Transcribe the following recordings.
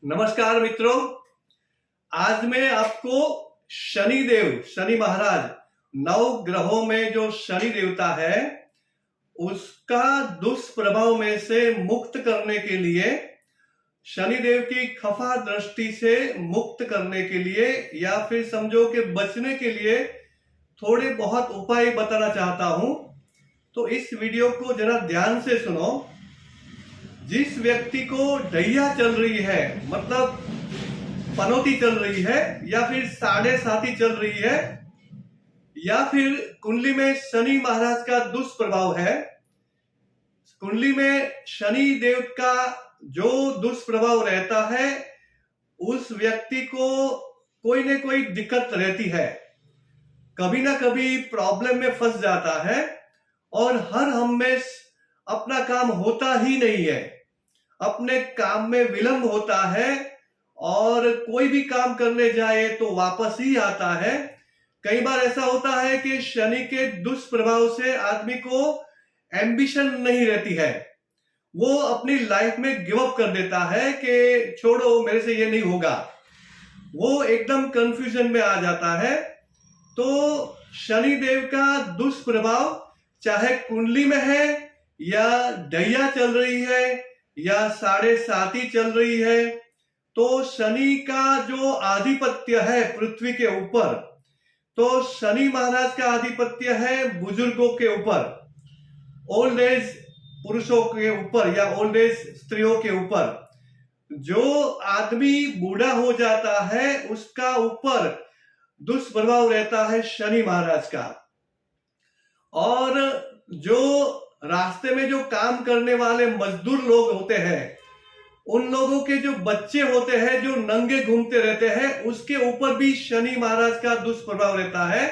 नमस्कार मित्रों। आज मैं आपको शनि महाराज, नौ ग्रहों में जो शनि देवता है उसका दुष्प्रभाव में से मुक्त करने के लिए, शनिदेव की खफा दृष्टि से मुक्त करने के लिए या फिर समझो कि बचने के लिए थोड़े बहुत उपाय बताना चाहता हूं। तो इस वीडियो को जरा ध्यान से सुनो। जिस व्यक्ति को ढैया चल रही है, मतलब पनौती चल रही है या फिर साढ़े साती चल रही है, या फिर कुंडली में शनि महाराज का दुष्प्रभाव है, कुंडली में शनि देव का जो दुष्प्रभाव रहता है उस व्यक्ति को कोई न कोई दिक्कत रहती है, कभी ना कभी प्रॉब्लम में फंस जाता है और हर हमेश अपना काम होता ही नहीं है, अपने काम में विलंब होता है और कोई भी काम करने जाए तो वापस ही आता है। कई बार ऐसा होता है कि शनि के दुष्प्रभाव से आदमी को एम्बिशन नहीं रहती है, वो अपनी लाइफ में गिव अप कर देता है कि छोड़ो मेरे से ये नहीं होगा, वो एकदम कंफ्यूजन में आ जाता है। तो शनि देव का दुष्प्रभाव चाहे कुंडली में है या ढैया चल रही है या साढ़े साती चल रही है, तो शनि का जो आधिपत्य है पृथ्वी के ऊपर, तो शनि महाराज का आधिपत्य है बुजुर्गों के ऊपर, ओल्ड एज पुरुषों के ऊपर या ओल्ड एज स्त्रियों के ऊपर। जो आदमी बूढ़ा हो जाता है उसका ऊपर दुष्प्रभाव रहता है शनि महाराज का। और जो रास्ते में जो काम करने वाले मजदूर लोग होते हैं, उन लोगों के जो बच्चे होते हैं जो नंगे घूमते रहते हैं, उसके ऊपर भी शनि महाराज का दुष्प्रभाव रहता है।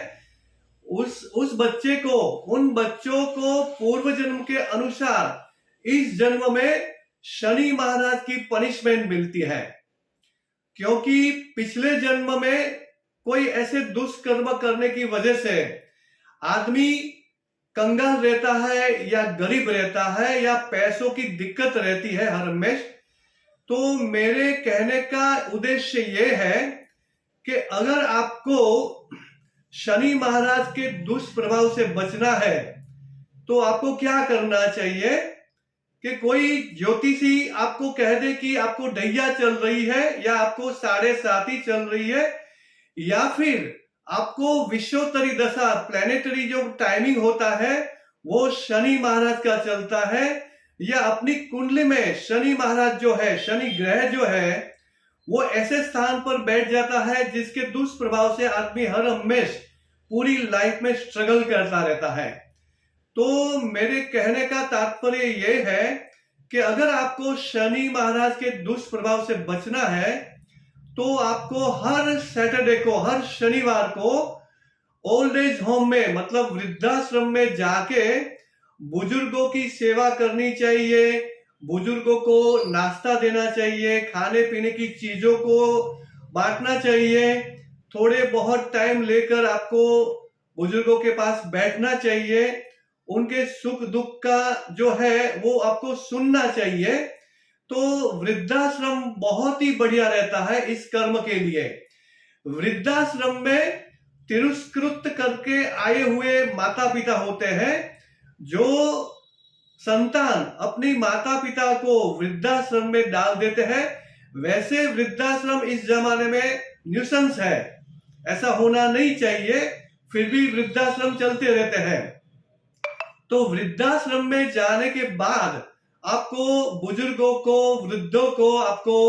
उस बच्चे को, उन बच्चों को पूर्व जन्म के अनुसार इस जन्म में शनि महाराज की पनिशमेंट मिलती है, क्योंकि पिछले जन्म में कोई ऐसे दुष्कर्म करने की वजह से आदमी कंगाल रहता है या गरीब रहता है या पैसों की दिक्कत रहती है हर हमेश। तो मेरे कहने का उद्देश्य ये है कि अगर आपको शनि महाराज के दुष्प्रभाव से बचना है तो आपको क्या करना चाहिए कि कोई ज्योतिषी आपको कह दे कि आपको ढैया चल रही है या आपको साढ़े साती चल रही है या फिर आपको विश्वोत्तरी दशा, प्लेनेटरी जो टाइमिंग होता है वो शनि महाराज का चलता है, या अपनी कुंडली में शनि महाराज जो है, शनि ग्रह जो है वो ऐसे स्थान पर बैठ जाता है जिसके दुष्प्रभाव से आदमी हर हमेश पूरी लाइफ में स्ट्रगल करता रहता है। तो मेरे कहने का तात्पर्य ये है कि अगर आपको शनि महाराज के दुष्प्रभाव से बचना है तो आपको हर सैटरडे को, हर शनिवार को ओल्ड एज होम में, मतलब वृद्धाश्रम में जाके बुजुर्गों की सेवा करनी चाहिए, बुजुर्गों को नाश्ता देना चाहिए, खाने पीने की चीजों को बांटना चाहिए, थोड़े बहुत टाइम लेकर आपको बुजुर्गों के पास बैठना चाहिए, उनके सुख दुख का जो है वो आपको सुनना चाहिए। तो वृद्धाश्रम बहुत ही बढ़िया रहता है इस कर्म के लिए। वृद्धाश्रम में तिरस्कृत करके आए हुए माता पिता होते हैं, जो संतान अपनी माता पिता को वृद्धाश्रम में डाल देते हैं। वैसे वृद्धाश्रम इस जमाने में न्यूसेंस है, ऐसा होना नहीं चाहिए, फिर भी वृद्धाश्रम चलते रहते हैं। तो वृद्धाश्रम में जाने के बाद आपको बुजुर्गों को, वृद्धों को आपको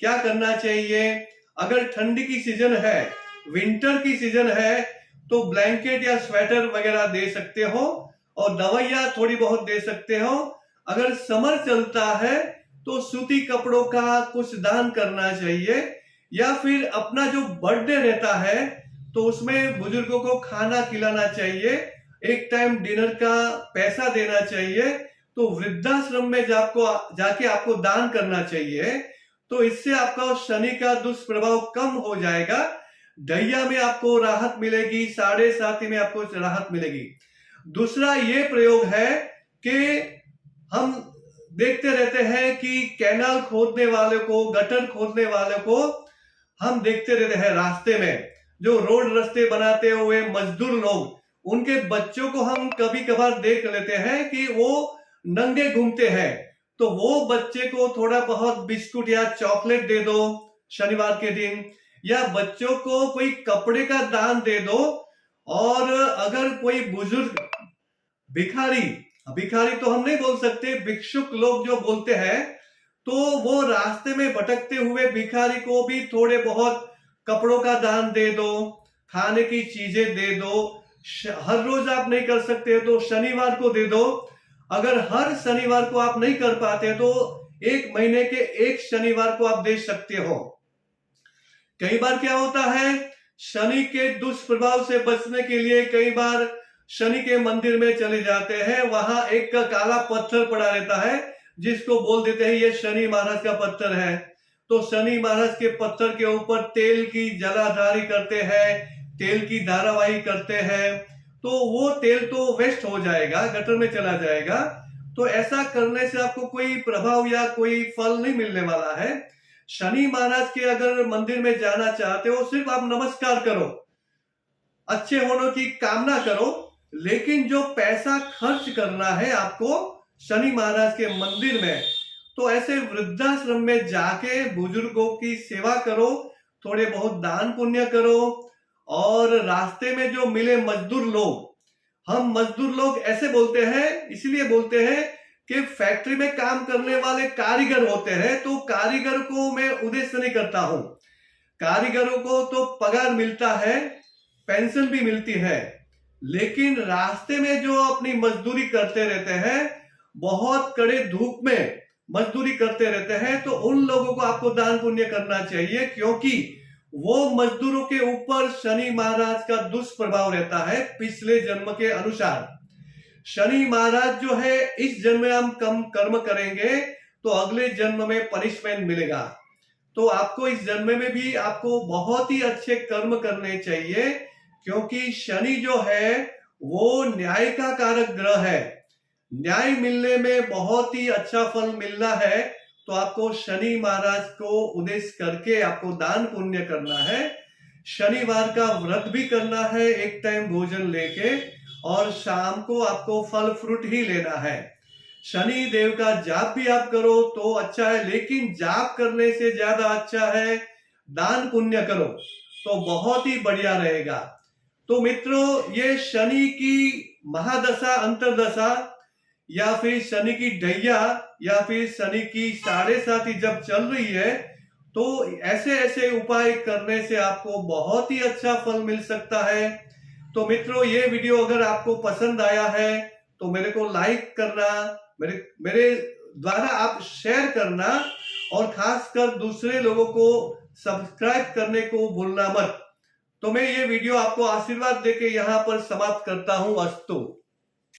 क्या करना चाहिए, अगर ठंडी की सीजन है, विंटर की सीजन है, तो ब्लैंकेट या स्वेटर वगैरह दे सकते हो और दवाइयां थोड़ी बहुत दे सकते हो। अगर समर चलता है तो सूती कपड़ों का कुछ दान करना चाहिए, या फिर अपना जो बर्थडे रहता है तो उसमें बुजुर्गों को खाना खिलाना चाहिए, एक टाइम डिनर का पैसा देना चाहिए। तो वृद्धाश्रम में जाके आपको दान करना चाहिए, तो इससे आपका शनि का दुष्प्रभाव कम हो जाएगा। ढैया में आपको राहत मिलेगी, साढ़े साती में आपको राहत मिलेगी। दूसरा ये प्रयोग है कि हम देखते रहते हैं कि कैनाल खोदने वाले को, गटर खोदने वाले को हम देखते रहते हैं रास्ते में, जो रोड रास्ते बनाते हुए मजदूर लोग, उनके बच्चों को हम कभी कभार देख लेते हैं कि वो नंगे घूमते हैं। तो वो बच्चे को थोड़ा बहुत बिस्कुट या चॉकलेट दे दो शनिवार के दिन, या बच्चों को कोई कपड़े का दान दे दो। और अगर कोई बुजुर्ग भिखारी, भिखारी तो हम नहीं बोल सकते, भिक्षुक लोग जो बोलते हैं, तो वो रास्ते में भटकते हुए भिखारी को भी थोड़े बहुत कपड़ों का दान दे दो, खाने की चीजें दे दो। हर रोज आप नहीं कर सकते तो शनिवार को दे दो। अगर हर शनिवार को आप नहीं कर पाते तो एक महीने के एक शनिवार को आप दे सकते हो। कई बार क्या होता है, शनि के दुष्प्रभाव से बचने के लिए कई बार शनि के मंदिर में चले जाते हैं, वहां एक काला पत्थर पड़ा रहता है जिसको बोल देते हैं ये शनि महाराज का पत्थर है। तो शनि महाराज के पत्थर के ऊपर तेल की जलाधारी करते हैं, तेल की धारावाही करते हैं, तो वो तेल तो वेस्ट हो जाएगा, गटर में चला जाएगा। तो ऐसा करने से आपको कोई प्रभाव या कोई फल नहीं मिलने वाला है। शनि महाराज के अगर मंदिर में जाना चाहते हो, सिर्फ आप नमस्कार करो, अच्छे होने की कामना करो, लेकिन जो पैसा खर्च करना है आपको शनि महाराज के मंदिर में, तो ऐसे वृद्धाश्रम में जाके बुजुर्गों की सेवा करो, थोड़े बहुत दान पुण्य करो। और रास्ते में जो मिले मजदूर लोग, हम मजदूर लोग ऐसे बोलते हैं, इसलिए बोलते हैं कि फैक्ट्री में काम करने वाले कारीगर होते हैं, तो कारीगर को मैं उद्देश्य नहीं करता हूं। कारीगरों को तो पगार मिलता है, पेंशन भी मिलती है, लेकिन रास्ते में जो अपनी मजदूरी करते रहते हैं, बहुत कड़े धूप में मजदूरी करते रहते हैं, तो उन लोगों को आपको दान पुण्य करना चाहिए, क्योंकि वो मजदूरों के ऊपर शनि महाराज का दुष्प्रभाव रहता है पिछले जन्म के अनुसार। शनि महाराज जो है, इस जन्म में हम कम कर्म करेंगे तो अगले जन्म में पनिशमेंट मिलेगा। तो आपको इस जन्म में भी आपको बहुत ही अच्छे कर्म करने चाहिए, क्योंकि शनि जो है वो न्याय का कारक ग्रह है। न्याय मिलने में बहुत ही अच्छा फल मिलना है, तो आपको शनि महाराज को उद्देश्य करके आपको दान पुण्य करना है। शनिवार का व्रत भी करना है, एक टाइम भोजन लेके, और शाम को आपको फल फ्रूट ही लेना है। शनि देव का जाप भी आप करो तो अच्छा है, लेकिन जाप करने से ज्यादा अच्छा है दान पुण्य करो, तो बहुत ही बढ़िया रहेगा। तो मित्रों, ये शनि की महादशा, अंतरदशा, या फिर शनि की ढैया, या फिर शनि की 7.5 जब चल रही है, तो ऐसे ऐसे उपाय करने से आपको बहुत ही अच्छा फल मिल सकता है। तो मित्रों, ये वीडियो अगर आपको पसंद आया है तो मेरे को लाइक करना, मेरे द्वारा आप शेयर करना, और खासकर दूसरे लोगों को सब्सक्राइब करने को भूलना मत। तो मैं ये वीडियो आपको आशीर्वाद देके यहाँ पर समाप्त करता हूँ। अस्तु।